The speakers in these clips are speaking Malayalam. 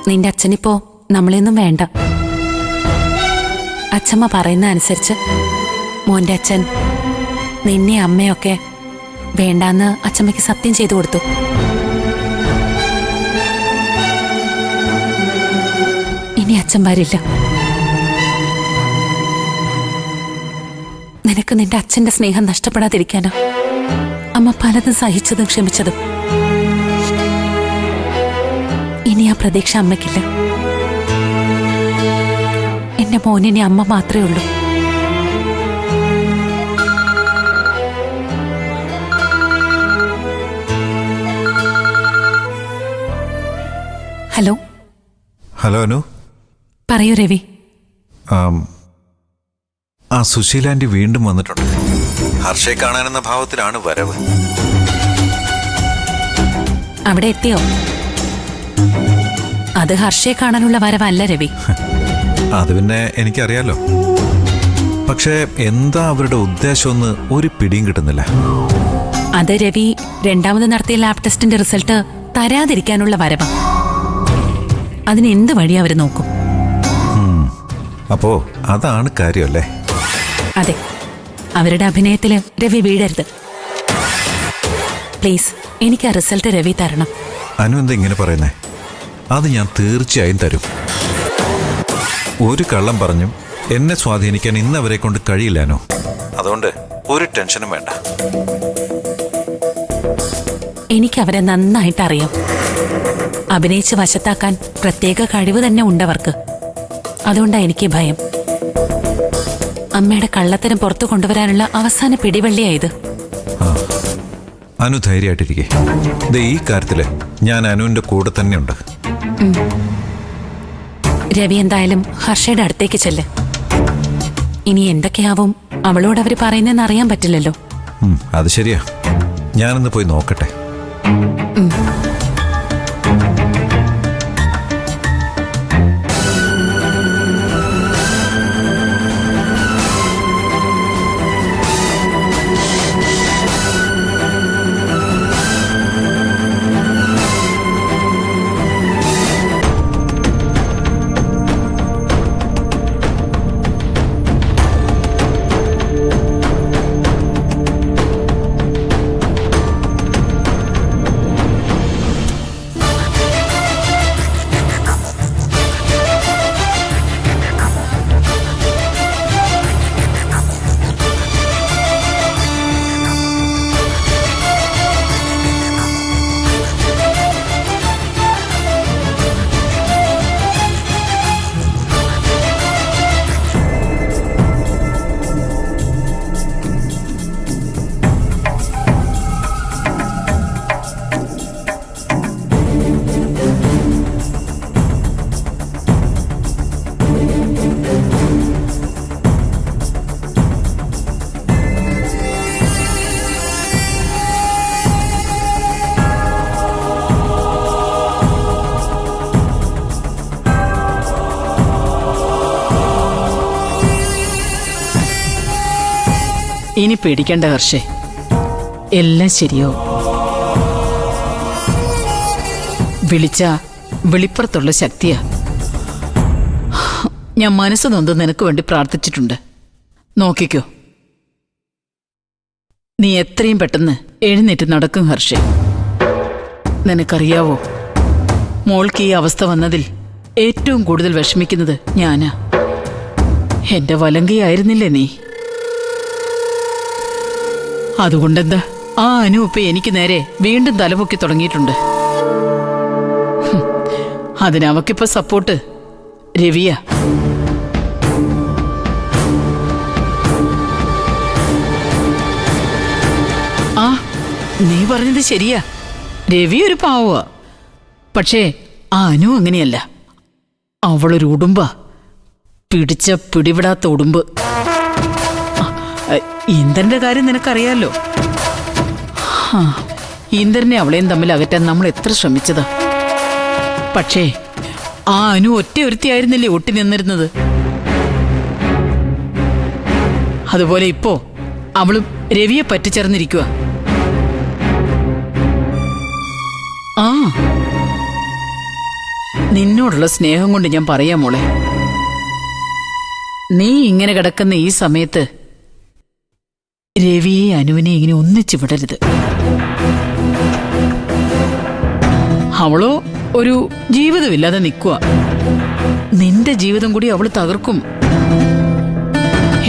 നിന്റെ അച്ഛനിപ്പോ നമ്മളെയൊന്നും വേണ്ട. അച്ഛമ്മ പറയുന്ന അനുസരിച്ച് മോന്റെ അച്ഛൻ നിന്നെ അമ്മയൊക്കെ വേണ്ടാന്ന് അച്ഛമ്മയ്ക്ക് സത്യം ചെയ്തു കൊടുത്തു. ഇനി അച്ഛൻ വരില്ല. നിനക്ക് നിന്റെ അച്ഛന്റെ സ്നേഹം നഷ്ടപ്പെടാതിരിക്കാനാ അമ്മ പലതും സഹിച്ചതും ക്ഷമിച്ചതും. ഇനി ആ പ്രതീക്ഷ അമ്മയ്ക്കില്ല. എന്റെ മോനിനി അമ്മ മാത്രമേ ഉള്ളൂ. ഹലോ. ഹലോ അനു. പറയൂ രവി. ആ സുശീല ആന്റി വീണ്ടും വന്നിട്ടുണ്ട്. ഹർഷയെ കാണാനെന്ന ഭാവത്തിലാണ് വരവ്. അവിടെ എത്തിയോ? അത് ഹർഷയെ കാണാനുള്ള വരവല്ല രവി. അത് പിന്നെ എനിക്കറിയാലോ. പക്ഷേ എന്താ അവരുടെ ഉദ്ദേശമെന്ന് ഒരു പിടിയും കിട്ടുന്നില്ല. അത് രവി രണ്ടാമത് നടത്തിയ ലാബ് ടെസ്റ്റിന്റെ റിസൾട്ട് തരാതിരിക്കാനുള്ള വരവാ. അതിന് എന്ത് വഴി അവര് നോക്കും. അപ്പോ അതാണ് കാര്യമല്ലേ? അതെ, അവരുടെ അഭിനയത്തില് രവി വീഴരുത്. പ്ലീസ്, എനിക്ക് ആ റിസൾട്ട് രവി തരണം. അനു എന്താ ഇങ്ങനെ പറയുന്നേ? അത് ഞാൻ തീർച്ചയായും തരും. ഒരു കള്ളം പറഞ്ഞും എന്നെ സ്വാധീനിക്കാൻ ഇന്നവരെ കൊണ്ട് കഴിയില്ലാനോ. അതുകൊണ്ട് ഒരു ടെൻഷനും വേണ്ട. എനിക്കവരെ നന്നായിട്ട് അറിയാം. അഭിനയിച്ച് വശത്താക്കാൻ പ്രത്യേക കഴിവ് തന്നെ ഉണ്ടവർക്ക്. അതുകൊണ്ടാ എനിക്ക് ഭയം. അമ്മയുടെ കള്ളത്തരം പുറത്തു കൊണ്ടുവരാനുള്ള അവസാന പിടിവള്ളിയായത്. അനു ധൈര്യമായിട്ടിരിക്കെ. ഈ കാര്യത്തില് ഞാൻ അനുവിന്റെ കൂടെ തന്നെയുണ്ട്. രവി എന്തായാലും ഹർഷയുടെ അടുത്തേക്ക് ചെല്ല്. ഇനി എന്തൊക്കെയാവും അവളോട് അവര് പറയുന്നതെന്ന് അറിയാൻ പറ്റില്ലല്ലോ. അത് ശരിയാ. ഞാനൊന്ന് പോയി നോക്കട്ടെ. ഇനി പേടിക്കേണ്ട ഹർഷേ, എല്ലാം ശരിയോ. വിളിച്ച വെളിപ്പുറത്തുള്ള ശക്തിയാ. ഞാൻ മനസ്സ് നൊന്ത് നിനക്ക് വേണ്ടി പ്രാർത്ഥിച്ചിട്ടുണ്ട്. നോക്കിക്കോ, നീ എത്രയും പെട്ടെന്ന് എഴുന്നേറ്റ് നടക്കും ഹർഷേ. നിനക്കറിയാവോ, മോൾക്ക് ഈ അവസ്ഥ വന്നതിൽ ഏറ്റവും കൂടുതൽ വിഷമിക്കുന്നത് ഞാനാ. എന്റെ വലങ്കയായിരുന്നില്ലേ നീ? അതുകൊണ്ടെന്താ ആ അനുപ്പ എനിക്ക് നേരെ വീണ്ടും തലപൊക്കി തുടങ്ങിയിട്ടുണ്ട്. അതിനവക്കിപ്പോ സപ്പോർട്ട് രവിയാ. ആ, നീ പറഞ്ഞത് ശരിയാ. രവി ഒരു പാവ. പക്ഷേ ആ അനു അങ്ങനെയല്ല. അവളൊരു ഉടുമ്പാ. പിടിച്ച പിടിവിടാത്ത ഉടുമ്പ്. ഇന്ദ്രന്റെ കാര്യം നിനക്കറിയാലോ. ഇന്ദ്രനെ അവളെയും തമ്മിൽ അകറ്റാൻ നമ്മൾ എത്ര ശ്രമിച്ചതാ. പക്ഷേ ആ അനു ഒറ്റ ഒരുത്തിയായിരുന്നില്ലേ ഒട്ടി നിന്നിരുന്നത്. അതുപോലെ ഇപ്പോ അവളും രവിയെ പറ്റിച്ചേർന്നിരിക്കുക. ആ, നിന്നോടുള്ള സ്നേഹം കൊണ്ട് ഞാൻ പറയാം മോളെ, നീ ഇങ്ങനെ കിടക്കുന്ന ഈ സമയത്ത് രവിയെ അനുവിനെ ഇങ്ങനെ ഒന്നിച്ചു വിടരുത്. അവളോ ഒരു ജീവിതമില്ലാതെ നിൽക്കുക. നിന്റെ ജീവിതം കൂടി അവള് തകർക്കും.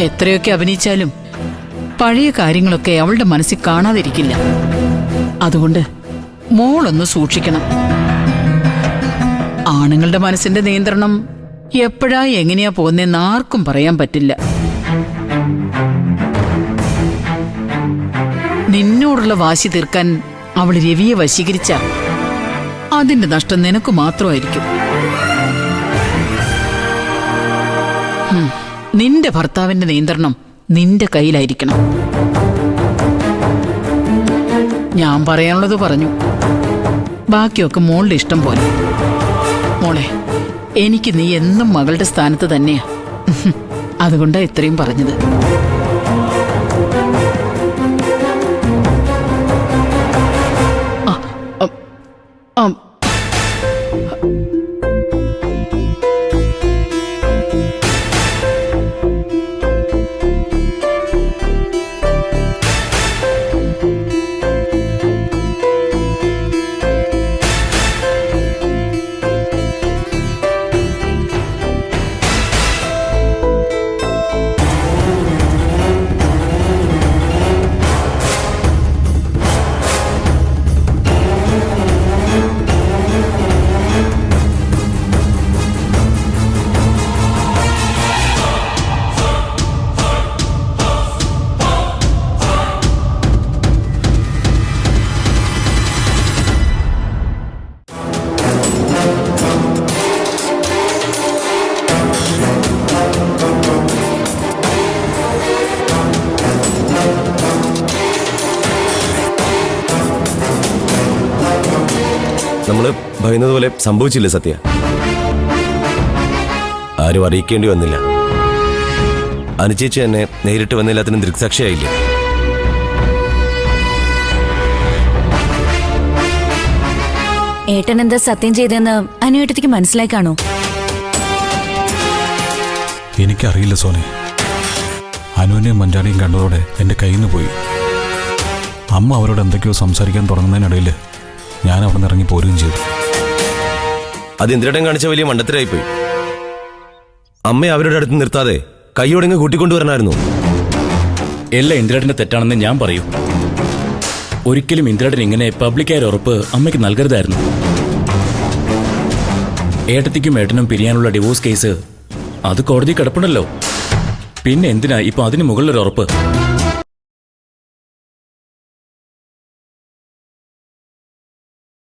എത്രയൊക്കെ അഭിനയിച്ചാലും പഴയ കാര്യങ്ങളൊക്കെ അവളുടെ മനസ്സിൽ കാണാതിരിക്കില്ല. അതുകൊണ്ട് മോളൊന്ന് സൂക്ഷിക്കണം. ആണുങ്ങളുടെ മനസ്സിന്റെ നിയന്ത്രണം എപ്പോഴാ എങ്ങനെയാ പോകുന്നതെന്ന് ആർക്കും പറയാൻ പറ്റില്ല. നിന്നോടുള്ള വാശി തീർക്കാൻ അവൾ രവിയെ വശീകരിച്ച അതിന്റെ നഷ്ടം നിനക്ക് മാത്രമായിരിക്കും. നിന്റെ ഭർത്താവിന്റെ നിയന്ത്രണം നിന്റെ കയ്യിലായിരിക്കണം. ഞാൻ പറയാനുള്ളത് പറഞ്ഞു. ബാക്കിയൊക്കെ മോളുടെ ഇഷ്ടം പോലെ. മോളെ, എനിക്ക് നീ എന്നും മകളുടെ സ്ഥാനത്ത് തന്നെയാ. അതുകൊണ്ടാ ഇത്രയും പറഞ്ഞത്. നമ്മള് ഭയന്നതുപോലെ സംഭവിച്ചില്ല സത്യ. ആരും അറിയിക്കേണ്ടി വന്നില്ല. അനുചേച്ചി തന്നെ നേരിട്ട് വന്നില്ലാത്തിനും ദൃക്സാക്ഷിയായില്ലേ. ഏട്ടൻ എന്താ സത്യം ചെയ്തെന്ന് അനുവേട്ടത്തിക്ക് മനസ്സിലായി കാണോ? എനിക്കറിയില്ല സോനെ. അനുവിനെയും മഞ്ചാടിയും കണ്ടതോടെ എൻ്റെ കയ്യിൽ നിന്ന് പോയി. അമ്മ അവരോട് എന്തൊക്കെയോ സംസാരിക്കാൻ തുടങ്ങുന്നതിനിടയിൽ ഞാൻ അവിടെ നിന്ന് ഇറങ്ങി പോരുകയും ചെയ്തു. അത് ഇന്ദ്രേട്ടൻ കാണിച്ച വലിയ മണ്ടത്തരായിപ്പോയി. അമ്മയെ അവരുടെ അടുത്ത് നിർത്താതെ കൈയോടെങ്ങ് കൂട്ടിക്കൊണ്ടുവരണമായിരുന്നു. എല്ലാം ഇന്ദ്രേട്ടന്റെ തെറ്റാണെന്ന് ഞാൻ പറയൂ. ഒരിക്കലും ഇന്ദ്രേട്ടൻ ഇങ്ങനെ പബ്ലിക്കായ ഉറപ്പ് അമ്മയ്ക്ക് നൽകരുതായിരുന്നു. ഏട്ടത്തിക്കും ഏട്ടനും പിരിയാനുള്ള ഡിവോഴ്സ് കേസ് അത് കോടതി കിടപ്പുണ്ടല്ലോ. പിന്നെ എന്തിനാ ഇപ്പൊ അതിന് മുകളിലൊരു ഉറപ്പ്?